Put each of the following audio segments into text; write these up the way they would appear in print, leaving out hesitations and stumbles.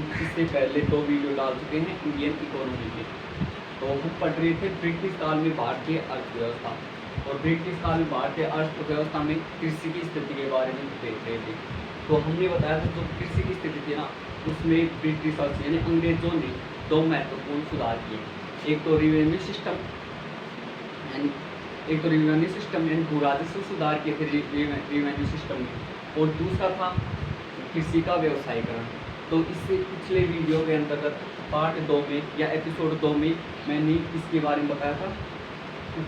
हम इससे पहले 2 वीडियो डाल चुके हैं इंडियन इकोनॉमी के। तो हम पढ़ रहे थे ब्रिटिश काल में भारतीय अर्थव्यवस्था, और ब्रिटिश काल में भारतीय अर्थव्यवस्था में कृषि की स्थिति के बारे में देख रहे थे। तो हमने बताया था जो कृषि की स्थिति थी ना, उसमें ब्रिटिशर्स यानी अंग्रेजों ने 2 महत्वपूर्ण सुधार किए। एक तो रिवेन्यू सिस्टम यानी भू राजस्व सुधार किए थे रिवेन्यू सिस्टम में, और दूसरा था कृषि का व्यवसायीकरण। तो इससे पिछले वीडियो के अंतर्गत पार्ट 2 में या एपिसोड 2 में मैंने इसके बारे में बताया था,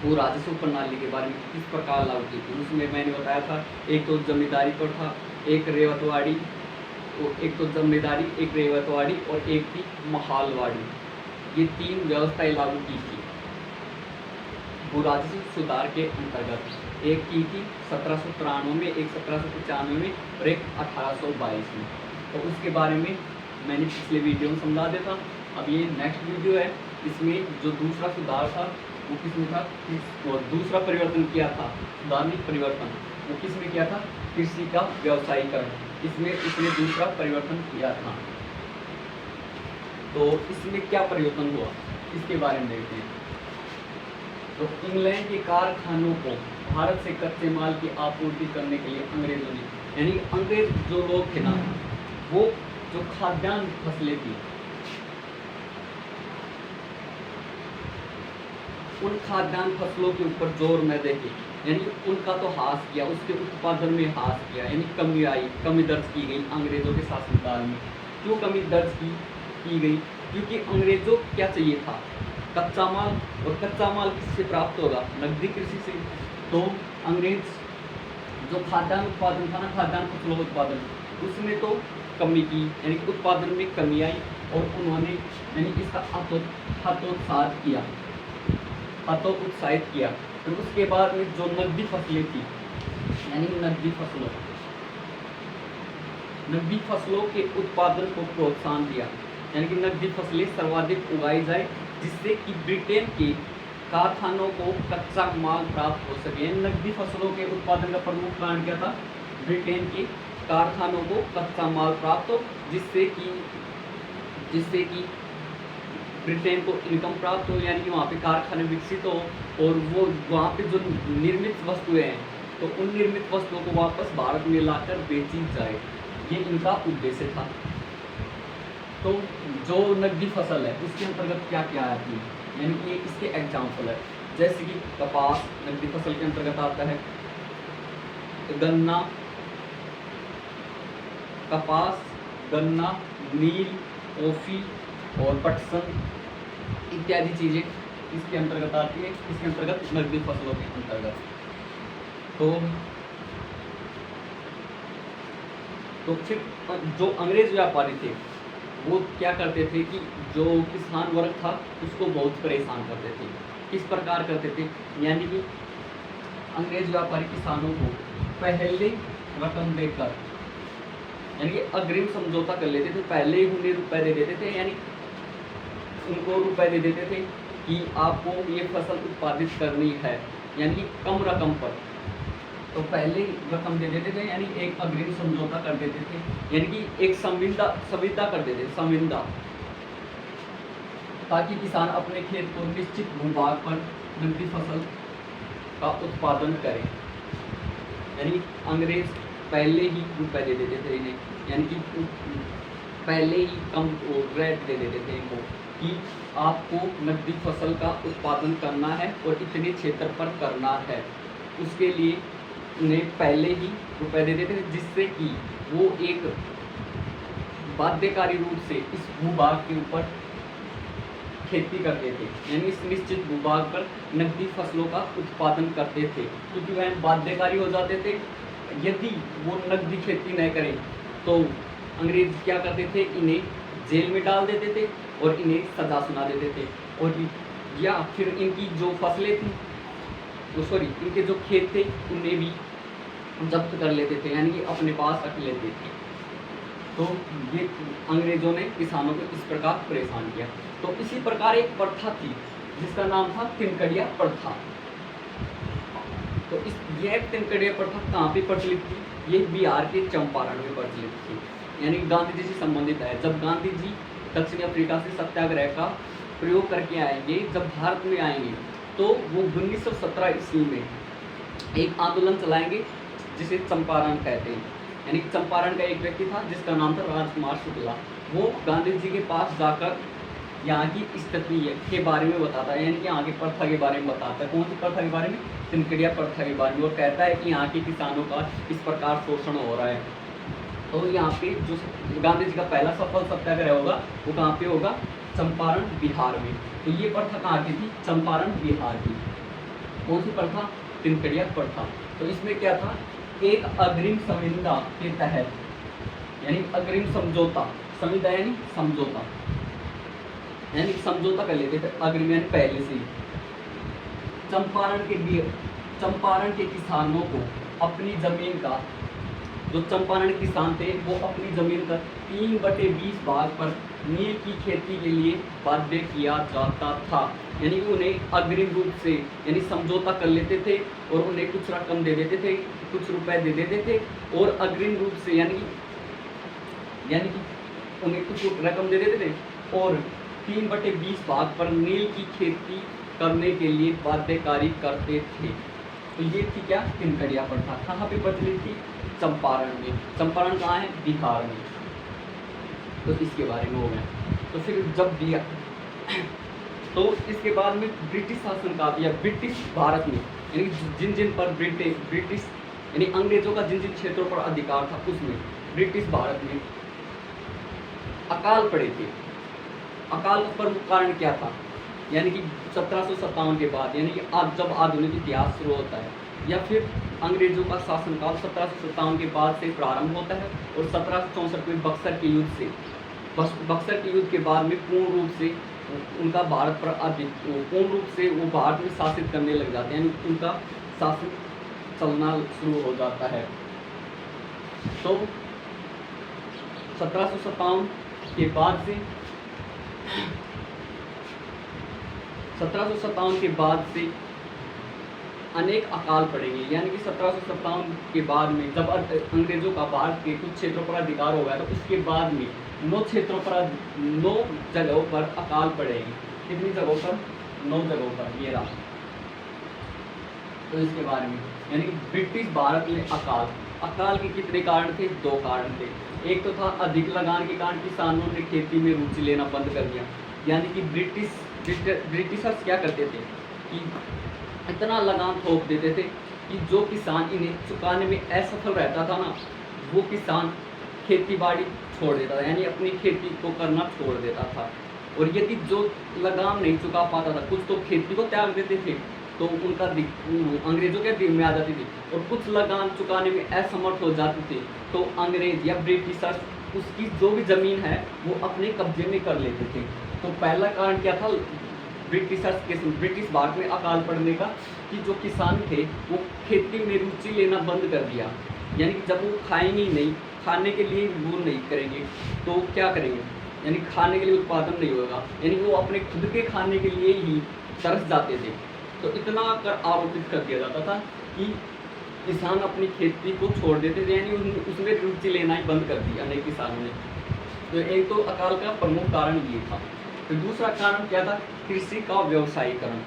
भू राजस्व प्रणाली के बारे में किस प्रकार लागू की थी। उसमें मैंने बताया था एक तो जमींदारी प्रथा, एक रेवतवाड़ी, एक तो जमींदारी, एक रेवतवाड़ी और एक थी महालवाड़ी। ये 3 व्यवस्थाएं लागू की थी भू राजस्व सुधार के अंतर्गत। एक की थी 1793 में, एक 1795 में और एक 1822 में। तो उसके बारे में मैंने पिछले वीडियो में समझा दिया था। अब ये नेक्स्ट वीडियो है, इसमें जो दूसरा सुधार था वो किसमें था, और दूसरा परिवर्तन किया था, सुधारनिक परिवर्तन, वो किसमें किया था, कृषि का व्यवसायीकरण। इसमें इसने दूसरा परिवर्तन किया था। तो इसमें क्या परिवर्तन हुआ इसके बारे में देखते हैं। तो इंग्लैंड के कारखानों को भारत से कच्चे माल की आपूर्ति करने के लिए अंग्रेजों ने, यानी अंग्रेज जो लोग थे ना, वो जो खाद्यान्न फसलें थी, उन खाद्यान्न फसलों के ऊपर जोर न देके, यानी उनका तो ह्रास किया, उसके उत्पादन में ह्रास किया, यानी कमी दर्ज की गई अंग्रेजों के शासनकाल में। क्यों कमी दर्ज की गई? क्योंकि अंग्रेजों को क्या चाहिए था, कच्चा माल, और कच्चा माल किससे प्राप्त होगा, नकदी कृषि से। तो अंग्रेज जो खाद्यान्न उत्पादन था ना, खाद्यान्न फसलों उत्पादन, उसमें तो कमी की, यानी कि उत्पादन में कमी आई, और उन्होंने यानी इसका हतोत्साहित किया। तो उसके बाद में जो नकदी फसलें थी, यानी नकदी फसलों के उत्पादन को प्रोत्साहन दिया, यानी कि नकदी फसलें सर्वाधिक उगाई जाए, जिससे कि ब्रिटेन के कारखानों को कच्चा माल प्राप्त हो सके। नकदी फसलों के उत्पादन का प्रमुख कारण क्या था, ब्रिटेन के कारखानों को कच्चा माल प्राप्त हो, जिससे कि ब्रिटेन को इनकम प्राप्त हो, यानी कि वहाँ पे कारखाने विकसित हो, और वो वहाँ पे जो निर्मित वस्तुएं हैं, तो उन निर्मित वस्तुओं को वापस भारत में लाकर बेची जाए, ये इनका उद्देश्य था। तो जो नकदी फसल है उसके अंतर्गत क्या क्या आती है, यानी कि इसके एग्जाम्पल है, जैसे कि कपास नकदी फसल के अंतर्गत आता है, गन्ना, कपास, गन्ना, नील, कॉफी और पटसन इत्यादि चीज़ें इसके अंतर्गत आती है, इसके अंतर्गत नकदी फसलों के अंतर्गत। तो फिर जो अंग्रेज व्यापारी थे वो क्या करते थे कि जो किसान वर्ग था उसको बहुत परेशान करते थे। किस प्रकार करते थे, यानी कि अंग्रेज व्यापारी किसानों को पहले रकम देकर, यानी कि अग्रिम समझौता कर लेते थे, पहले ही उन्हें रुपए दे देते थे, यानी उनको रुपए दे देते थे कि आपको ये फसल उत्पादित करनी है, यानी कि कम रकम पर, तो पहले रकम दे देते थे, यानी एक अग्रिम समझौता कर देते थे, यानी कि एक संविदा कर देते थे, संविदा, ताकि किसान अपने खेत को निश्चित भूभाग पर नकदी फसल का उत्पादन करें। यानी अंग्रेज पहले ही रुपए दे देते थे इन्हें, यानी कि पहले ही कम रेट दे देते थे इनको कि आपको नकदी फसल का उत्पादन करना है और इतने क्षेत्र पर करना है, उसके लिए उन्हें पहले ही रुपए दे देते थे, जिससे कि वो एक बाध्यकारी रूप से इस भूभाग के ऊपर खेती करते थे, यानी इस निश्चित भूभाग पर नकदी फसलों का उत्पादन करते थे, क्योंकि वह बाध्यकारी हो जाते थे। यदि वो नकदी खेती न करें तो अंग्रेज क्या करते थे, इन्हें जेल में डाल देते थे और इन्हें सजा सुना देते थे, और या फिर इनकी जो फसलें थी, इनके जो खेत थे उन्हें भी जब्त कर लेते थे, यानी कि अपने पास रख लेते थे। तो ये अंग्रेजों ने किसानों को इस प्रकार परेशान किया। तो इसी प्रकार एक प्रथा थी जिसका नाम था तिनकड़िया प्रथा। तो यह तिनकड़िया प्रथा कहाँ पे प्रचलित थी, ये बिहार के चंपारण में प्रचलित थी। यानी गांधी जी से संबंधित है। जब गांधी जी दक्षिण अफ्रीका से सत्याग्रह का प्रयोग करके आएंगे, जब भारत में आएंगे, तो वो 1917 ईस्वी में एक आंदोलन चलाएंगे जिसे चंपारण कहते हैं। यानी चंपारण का एक व्यक्ति था जिसका नाम था राजकुमार शुक्ला। वो गांधी जी के पास जाकर यहाँ की स्थिति के बारे में बताता है, यानी कि यहाँ की प्रथा के बारे में बताता है। कौन सी प्रथा के बारे में? तिनकड़िया प्रथा के बारे में। और कहता है कि यहाँ के किसानों का इस प्रकार शोषण हो रहा है। तो यहाँ पे जो गांधी जी का पहला सफल सत्याग्रह होगा वो कहाँ पे होगा? चंपारण, बिहार में। तो ये प्रथा कहाँ की थी? चंपारण, बिहार की। कौन सी प्रथा? तिनकड़िया प्रथा। तो इसमें क्या था? एक अग्रिम संविदा के तहत, यानी अग्रिम समझौता, संविदा यानी समझौता, यानी समझौता कर लेते थे अग्रिम यानी पहले से ही। चंपारण के किसानों को अपनी जमीन का, जो चंपारण किसान थे वो अपनी जमीन का 3/20 भाग पर नील की खेती के लिए बाध्य किया जाता था। यानी कि उन्हें अग्रिम रूप से, यानी समझौता कर लेते थे और उन्हें कुछ रकम दे देते थे, कुछ रुपए दे देते थे, और अग्रिम रूप से यानी कि उन्हें कुछ रकम दे देते थे और 3/20 भाग पर नील की खेती करने के लिए बाध्यकारी करते थे। तो ये थी क्या? तिनकड़िया प्रथा। कहाँ पे प्रचलित थी? चंपारण में। चंपारण कहाँ है? बिहार में। तो इसके बारे में हो गया। तो फिर जब दिया तो इसके बाद में ब्रिटिश शासन का या ब्रिटिश भारत में, यानी जिन जिन पर ब्रिटिश यानी अंग्रेजों का जिन जिन क्षेत्रों पर अधिकार था उसमें ब्रिटिश भारत में अकाल पड़े थे। अकाल का प्रमुख कारण क्या था? यानी कि 1757 के बाद, यानी कि आज जब आधुनिक इतिहास शुरू होता है, या फिर अंग्रेजों का शासनकाल 1757 के बाद से प्रारंभ होता है और 1764 में बक्सर के युद्ध से, बक्सर के युद्ध के बाद में पूर्ण रूप से उनका भारत पर पूर्ण रूप से वो भारत में शासित करने लग जाते हैं, यानी उनका शासन चलना शुरू हो जाता है। तो 1757 के बाद से 1757 के बाद से अनेक अकाल पड़ेंगे। यानी कि 1757 के बाद में जब अंग्रेजों का भारत के कुछ क्षेत्रों पर अधिकार हो गया, तो उसके बाद में 9 जगहों पर अकाल पड़ेगी। कितनी जगहों पर? 9 जगहों पर। ये रहा। तो इसके बारे में, यानी कि ब्रिटिश भारत में अकाल के कितने कारण थे? 2 कारण थे। एक तो था अधिक लगान के कारण किसानों ने खेती में रुचि लेना बंद कर दिया। यानी कि ब्रिटिशर्स क्या करते थे कि इतना लगान थोप देते थे कि जो किसान इन्हें चुकाने में असफल रहता था ना, वो किसान खेती बाड़ी छोड़ देता था, यानी अपनी खेती को करना छोड़ देता था। और यदि जो लगान नहीं चुका पाता था, कुछ तो खेती को त्याग देते थे, तो उनका अंग्रेजों के दिल में आ जाती थी, और कुछ लगान चुकाने में असमर्थ हो जाते थे, तो अंग्रेज या ब्रिटिशर्स उसकी जो भी ज़मीन है वो अपने कब्जे में कर लेते थे। तो पहला कारण क्या था ब्रिटिश भारत में अकाल पड़ने का? कि जो किसान थे वो खेती में रुचि लेना बंद कर दिया। यानी कि जब वो खाएंगे नहीं, खाने के लिए वो नहीं करेंगे, तो क्या करेंगे? यानी खाने के लिए उत्पादन नहीं होगा, यानी वो अपने खुद के खाने के लिए ही तरस जाते थे। तो इतना कर आरोपित कर दिया जाता था कि किसान अपनी खेती को छोड़ देते थे, यानी उसमें रुचि लेना ही बंद कर दिया अनेक किसानों ने। तो एक तो अकाल का प्रमुख कारण ये था। तो दूसरा कारण क्या था? कृषि का व्यवसायीकरण।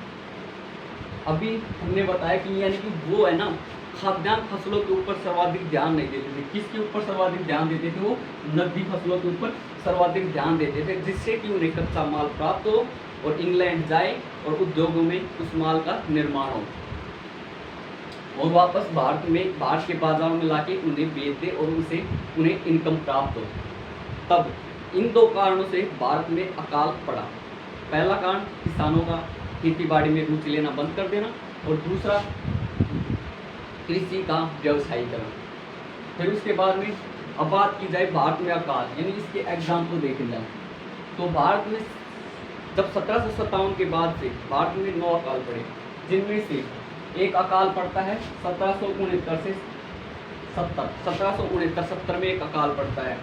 अभी हमने बताया कि यानी कि वो है ना, खाद्यान्न फसलों के ऊपर सर्वाधिक ध्यान नहीं देते थे। किसके ऊपर सर्वाधिक ध्यान देते थे? वो नकदी फसलों के ऊपर सर्वाधिक ध्यान देते थे, जिससे कि उन्हें कच्चा माल प्राप्त हो और इंग्लैंड जाए और उद्योगों में उस माल का निर्माण हो और वापस भारत के बाजारों में लाके उन्हें बेच दे और उन्हें इनकम प्राप्त हो। तब इन 2 कारणों से भारत में अकाल पड़ा। पहला कारण किसानों का खेती बाड़ी में रुचि लेना बंद कर देना, और दूसरा कृषि का व्यवसायीकरण। फिर उसके बाद में अब बात की जाए भारत में अकाल, यानी इसके एग्जाम्पल देखे जाए तो भारत में जब 1757 के बाद से भारत में 9 अकाल पड़े, जिनमें से एक अकाल पड़ता है 1769 से 1769-70 में एक अकाल पड़ता है।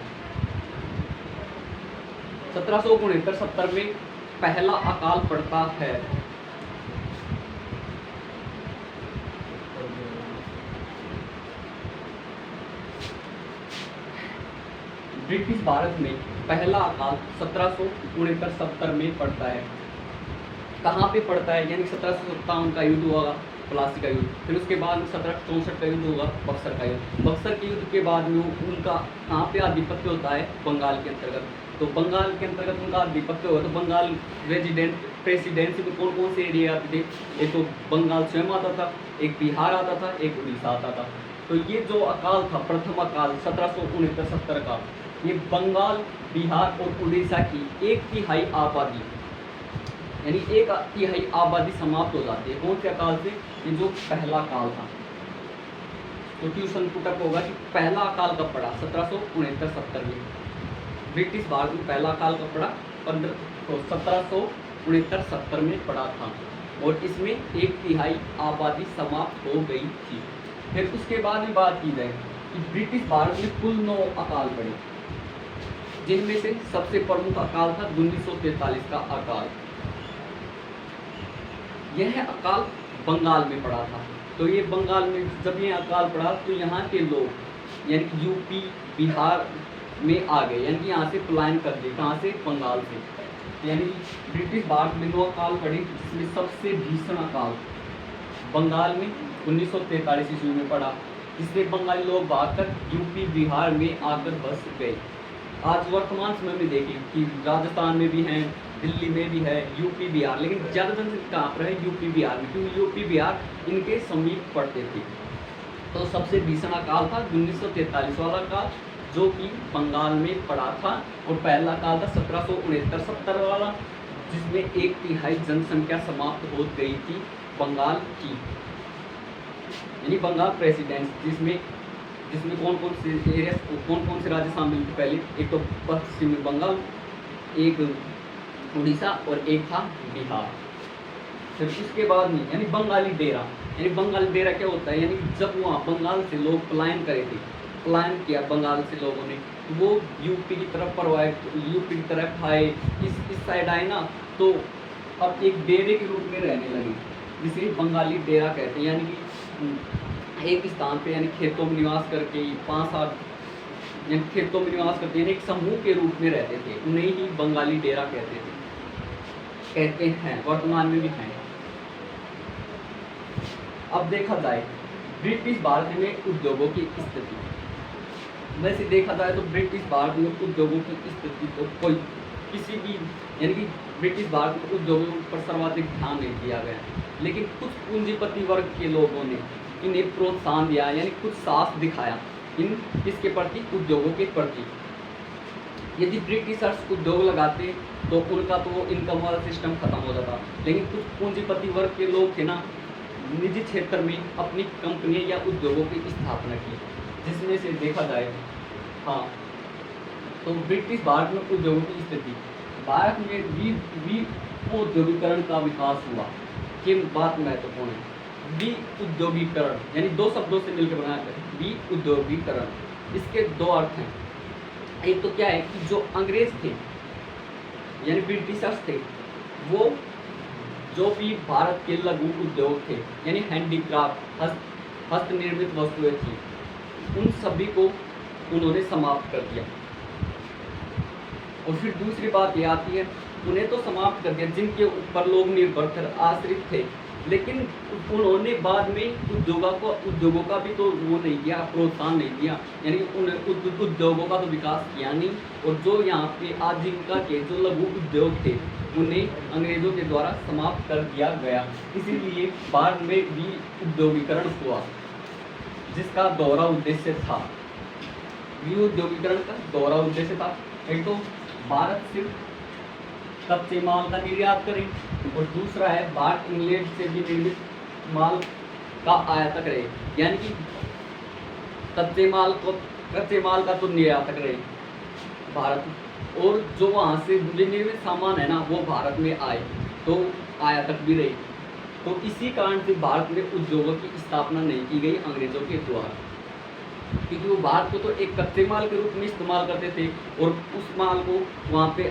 1769-70 में पहला अकाल पड़ता है। ब्रिटिश भारत में पहला अकाल 1769-70 में पड़ता है। कहाँ पे पड़ता है? यानी 1757 का युद्ध हुआ, प्लासी का युद्ध, फिर उसके बाद 1764 का युद्ध होगा, बक्सर का युद्ध। बक्सर के युद्ध के बाद में उनका कहाँ पे आधिपत्य होता है? बंगाल के अंतर्गत। तो बंगाल के अंतर्गत उनका आधिपत्य हुआ, तो बंगाल प्रेसिडेंसी में कौन कौन से एरिया आते थे? एक तो बंगाल स्वयं आता था, एक बिहार आता था, एक उड़ीसा आता था। तो ये जो अकाल था, प्रथम अकाल 1769-70 का, ये बंगाल, बिहार और उड़ीसा की 1/3 आबादी, यानी 1/3 आबादी समाप्त हो जाती है। कौन से अकाल से? ये जो पहला काल था। तो ट्यूशन पुटअप होगा कि पहला अकाल कब पड़ा? 1769-70 में। ब्रिटिश भारत में पहला अकाल कब पड़ा? 1769-70 में पड़ा था, और इसमें 1/3 आबादी समाप्त हो गई थी। फिर उसके बाद में बात की जाए कि ब्रिटिश भारत में कुल 9 अकाल पड़े, जिनमें से सबसे प्रमुख अकाल था 1943 का अकाल। यह अकाल बंगाल में पड़ा था। तो ये बंगाल में जब ये अकाल पड़ा, तो यहाँ के लोग यानी यूपी, बिहार में आ गए, यानी यहाँ से पलायन कर दिए। कहाँ से? बंगाल से। यानी ब्रिटिश भारत में 9 अकाल पड़े, जिसमें सबसे भीषण अकाल बंगाल में 1943 ईस्वी में पड़ा, जिसमें बंगाली लोग भागकर यूपी, बिहार में आकर बस गए। आज वर्तमान समय में देखें कि राजस्थान में भी हैं, दिल्ली में भी है, यूपी, बिहार, लेकिन ज़्यादा जनसंख्या कहाँ पर है? यूपी, बिहार में, क्योंकि यूपी, बिहार इनके समीप पड़ते थे। तो सबसे भीषण अकाल था 1943 वाला काल, जो कि बंगाल में पड़ा था, और पहला काल था 1769-70 वाला, जिसमें 1/3 जनसंख्या समाप्त हो गई थी बंगाल की, यानी बंगाल प्रेसिडेंसी, जिसमें कौन कौन से एरिया, कौन कौन से राज्य शामिल थे? पहले एक तो पश्चिमी बंगाल, एक उड़ीसा और एक था बिहार। फिर उसके बाद में यानी बंगाली डेरा, यानी बंगाली डेरा क्या होता है? यानी जब वहाँ बंगाल से लोग पलायन करे थे, पलायन किया बंगाल से लोगों ने, तो वो यूपी की तरफ यूपी की तरफ आए, इस साइड आए ना, तो अब एक डेरे के रूप में रहने लगे, जिसे बंगाली डेरा कहते हैं। यानी कि एक स्थान पे, यानी खेतों में निवास करके 5-7, यानी खेतों में निवास करते, यानी एक समूह के रूप में रहते थे, उन्हें ही बंगाली डेरा कहते हैं, वर्तमान में भी हैं। अब देखा जाए ब्रिटिश भारत में उद्योगों की स्थिति, वैसे देखा जाए तो ब्रिटिश भारत में उद्योगों की स्थिति तो कोई किसी भी, यानी कि ब्रिटिश भारत में उद्योगों पर सर्वाधिक ध्यान नहीं दिया गया, लेकिन कुछ पूंजीपति वर्ग के लोगों ने इन्हें प्रोत्साहन दिया, यानी कुछ साहस दिखाया इसके प्रति, उद्योगों के प्रति। यदि ब्रिटिशर्स उद्योग लगाते तो उनका तो इनकम वाला सिस्टम खत्म हो जाता, लेकिन कुछ पूंजीपति वर्ग के लोग थे ना, निजी क्षेत्र में अपनी कंपनियां या उद्योगों की स्थापना की, जिसमें से देखा जाए, हाँ, तो ब्रिटिश भारत में उद्योगों की स्थिति, भारत में औद्योगिकरण का विकास हुआ। ये बात महत्वपूर्ण है। उद्योगीकरण यानी 2 शब्दों से मिलकर बनाया है, उद्योगीकरण। इसके 2 अर्थ हैं। एक तो क्या है कि जो अंग्रेज थे, यानी ब्रिटिशर्स थे, वो जो भी भारत के लघु उद्योग थे, यानी हैंडीक्राफ्ट, हस्त निर्मित वस्तुएं थी, उन सभी को उन्होंने समाप्त कर दिया। और फिर दूसरी बात ये आती है, उन्हें तो समाप्त कर दिया जिनके ऊपर लोग निर्भर कर आश्रित थे, लेकिन उन्होंने बाद में उद्योगों का भी तो वो नहीं दिया, प्रोत्साहन नहीं दिया, यानी उन्हें उद्योगों का तो विकास किया नहीं। और जो यहाँ पे आजीविका के जो लघु उद्योग थे, उन्हें अंग्रेजों के द्वारा समाप्त कर दिया गया। इसीलिए भारत में भी उद्योगीकरण हुआ, जिसका दोहरा उद्देश्य था। उद्योगीकरण का दोहरा उद्देश्य था, एक तो भारत सिर्फ कच्चे माल का निर्यात करें, और दूसरा है भारत इंग्लैंड से भी निर्मित माल का आयातक रहे, यानी कि कच्चे माल का तो निर्यातक रहे भारत, और जो वहाँ से निर्मित सामान है ना, वो भारत में आए तो आयातक भी रहे। तो इसी कारण से भारत में उद्योगों की स्थापना नहीं की गई अंग्रेजों के द्वारा, क्योंकि वो भारत को तो एक कच्चे माल के रूप में इस्तेमाल करते थे, और उस माल को वहाँ पे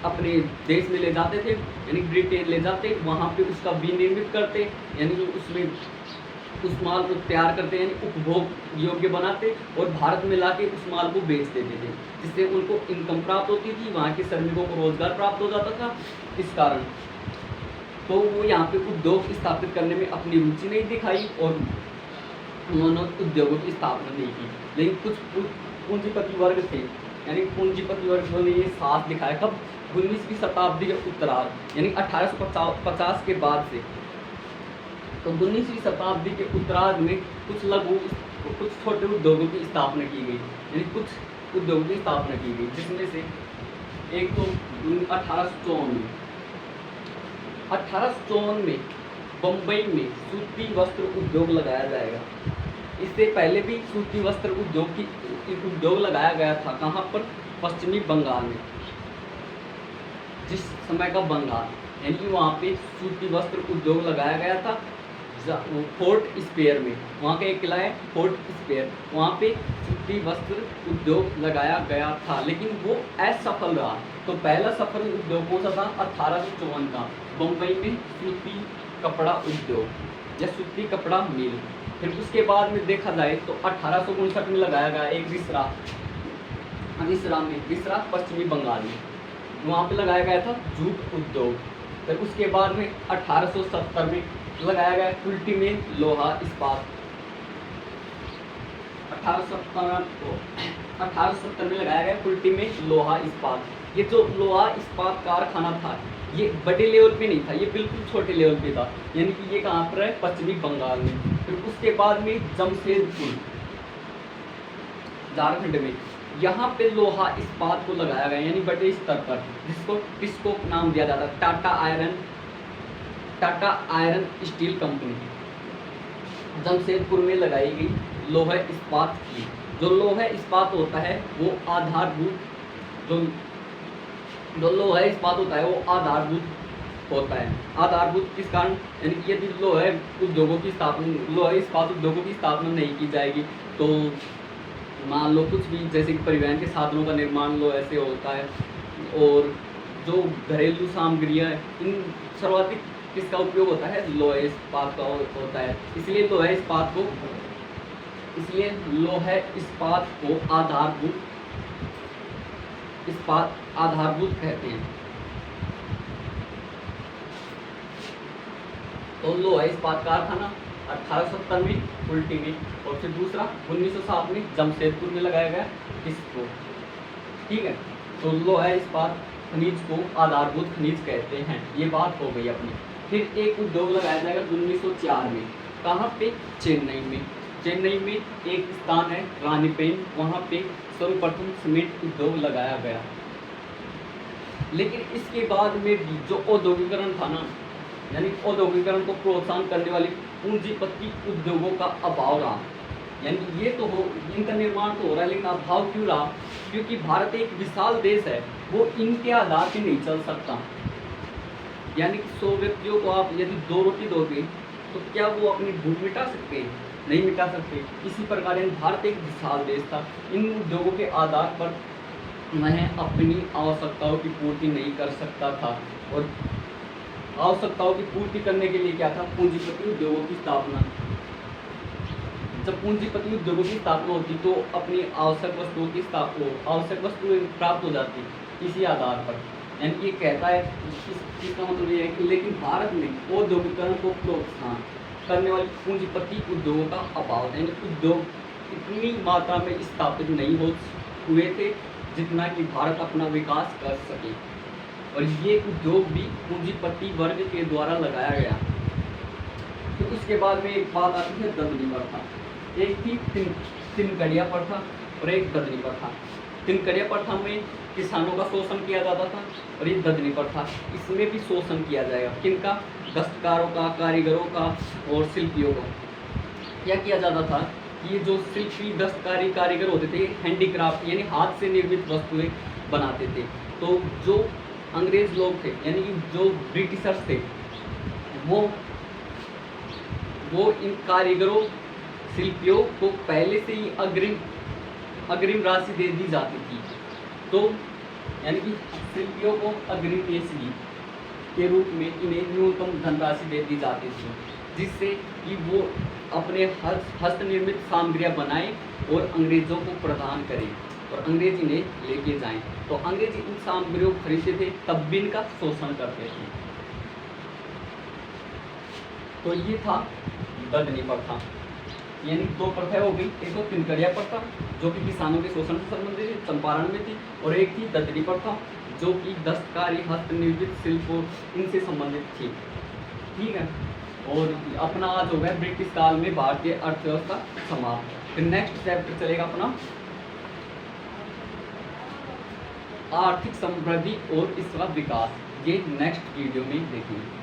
अपने देश में ले जाते थे, यानी ब्रिटेन ले जाते, वहाँ पे उसका विनिर्मित करते, यानी कि उसमें उस माल को तैयार करते यानी उपभोग योग्य बनाते और भारत में लाके उस माल को बेच देते थे, जिससे उनको इनकम प्राप्त होती थी, वहाँ के श्रमिकों को रोजगार प्राप्त हो जाता था। इस कारण तो वो यहाँ पे उद्योग स्थापित करने में अपनी रुचि नहीं दिखाई और उन्होंने उद्योगों की स्थापना नहीं की। लेकिन कुछ पूंजीपति वर्ग थे, यानी पूंजीपति वर्ग ने ये साथ दिखाया कब, 19वीं शताब्दी के उत्तरार्ध यानी 1850 के बाद से। तो 19वीं शताब्दी के उत्तरार्ध में कुछ छोटे उद्योगों की स्थापना की गई, यानी कुछ उद्योगों की स्थापना की गई, जिसमें से एक तो 1854 में बम्बई में सूती वस्त्र उद्योग लगाया जाएगा। इससे पहले भी सूती वस्त्र उद्योग लगाया गया था। कहाँ पर? पश्चिमी बंगाल में, जिस समय का बंगाल, यानी वहाँ पे सूती वस्त्र उद्योग लगाया गया था। फोर्ट स्पेयर में, वहाँ का एक किला है फोर्ट स्पेयर, वहाँ पे सूती वस्त्र उद्योग लगाया गया था, लेकिन वो असफल रहा। तो पहला सफल उद्योग कौन सा था? 1854 का बम्बई में सूती कपड़ा उद्योग या सूती कपड़ा मिल। फिर उसके बाद में देखा जाए तो 1859 में लगाया गया एक रिसरा पश्चिमी बंगाल में, वहाँ पे लगाया गया था जूट उद्योग। फिर उसके बाद में 1870 में लगाया गया कुल्टी में लोहा इस्पात। 1870 में लगाया गया कुल्टी में लोहा इस्पात। ये जो लोहा इस्पात कारखाना था, ये बड़े लेवल पे नहीं था, ये बिल्कुल छोटे लेवल पे था, यानी कि ये कहाँ पर है? पश्चिमी बंगाल में। फिर उसके बाद में जमशेदपुर झारखंड में, यहाँ पे लोहा इस्पात को लगाया गया, यानी बड़े स्तर पर, जिसको टिस्को नाम दिया जाता है, Tata iron steel company Jamshedpur में लगाई गई लोहा इस्पात की। जो लोहा इस्पात होता है वो आधारभूत, जो लोहा इस्पात होता है वो आधारभूत होता है। आधारभूत किस कारण? यानी कि यदि लोहा इस्पात उद्योगों की स्थापना नहीं की जाएगी तो मान लो कुछ भी, जैसे कि परिवहन के साधनों का निर्माण लोहे से होता है, और जो घरेलू सामग्रियाँ, इन सर्वाधिक किसका उपयोग होता है? लोहे इस्पात का होता है। इसलिए लोहे इस्पात को आधारभूत कहते हैं। तो लोहा इस्पात कारखाना 1870 में कुल्टी में, और फिर दूसरा 1907 में जमशेदपुर में लगाया गया इसको। ठीक है, तो लोहा इस्पात खनिज को आधारभूत खनिज कहते हैं। ये बात हो गई अपनी। फिर एक उद्योग लगाया जाएगा 1904 में। कहाँ पे? चेन्नई में एक स्थान है रानीपेन, वहाँ पे सर्वप्रथम सीमेंट उद्योग लगाया गया। लेकिन इसके बाद में भी जो औद्योगिकरण था ना, यानी औद्योगिकरण को प्रोत्साहन करने वाली पूंजीपति उद्योगों का अभाव रहा। यानी ये तो हो, इनका निर्माण तो हो रहा है, लेकिन अभाव क्यों रहा? क्योंकि भारत एक विशाल देश है, वो इनके आधार पे नहीं चल सकता। यानी कि 100 व्यक्तियों को आप यदि 2 रोटी दोगे तो क्या वो अपनी भूख मिटा सकते हैं? नहीं मिटा सकते। इसी प्रकार भारत एक विशाल देश था, इन उद्योगों के आधार पर वह अपनी आवश्यकताओं की पूर्ति नहीं कर सकता था, और आवश्यकताओं की पूर्ति करने के लिए क्या था? पूंजीपति उद्योगों की स्थापना। जब पूंजीपति उद्योगों की स्थापना होती तो अपनी आवश्यक वस्तुएं प्राप्त हो जाती इसी आधार पर। यानी ये कहता है, इसका मतलब ये है कि लेकिन भारत में औद्योगिकरण को प्रोत्साहन करने वाली पूंजीपति उद्योगों का अभाव, यानी उद्योग इतनी मात्रा में स्थापित नहीं हुए थे जितना कि भारत अपना विकास कर सके, और ये उद्योग भी पूंजीपति वर्ग के द्वारा लगाया गया। तो उसके बाद में एक बात आती है दंडनीय प्रथा। एक थी तिनकड़िया प्रथा और एक दंडनीय प्रथा। तिनकड़िया प्रथा में किसानों का शोषण किया जाता था, और ये दंडनीय प्रथा, इसमें भी शोषण किया जाएगा। किनका? दस्तकारों का, कारीगरों का और शिल्पियों का। क्या किया जाता था? ये जो शिल्पी दस्तकारी कारीगर होते थे, हैंडीक्राफ्ट यानी हाथ से निर्मित वस्तुएं बनाते थे। तो जो अंग्रेज लोग थे, यानी कि जो ब्रिटिशर्स थे, वो इन कारीगरों शिल्पियों को पहले से ही अग्रिम राशि दे दी जाती थी। तो यानी कि शिल्पियों को अग्रिम पेशगी के रूप में इन्हें न्यूनतम धनराशि दे दी जाती थी। जिससे कि वो अपने हस्त निर्मित सामग्रियाँ बनाए और अंग्रेज़ों को प्रदान करें और अंग्रेज इन्हें लेके जाएं। तो अंग्रेज इन सामग्रियों को खरीदते थे, तब भी इनका शोषण करते थे। तो ये था ददनी प्रथा, यानी दो प्रथाएं हो गई। एक तो किनकरिया प्रथा जो कि किसानों के शोषण से संबंधित चंपारण में थी, और एक थी ददनी प्रथा जो कि दस्तकारी हस्तनिर्मित शिल्प इनसे संबंधित थी। ठीक है, और अपना आज हो गया ब्रिटिश काल में भारतीय अर्थव्यवस्था समाप्त। फिर नेक्स्ट चैप्टर चलेगा अपना आर्थिक समृद्धि और इसका विकास, ये नेक्स्ट वीडियो में देखेंगे।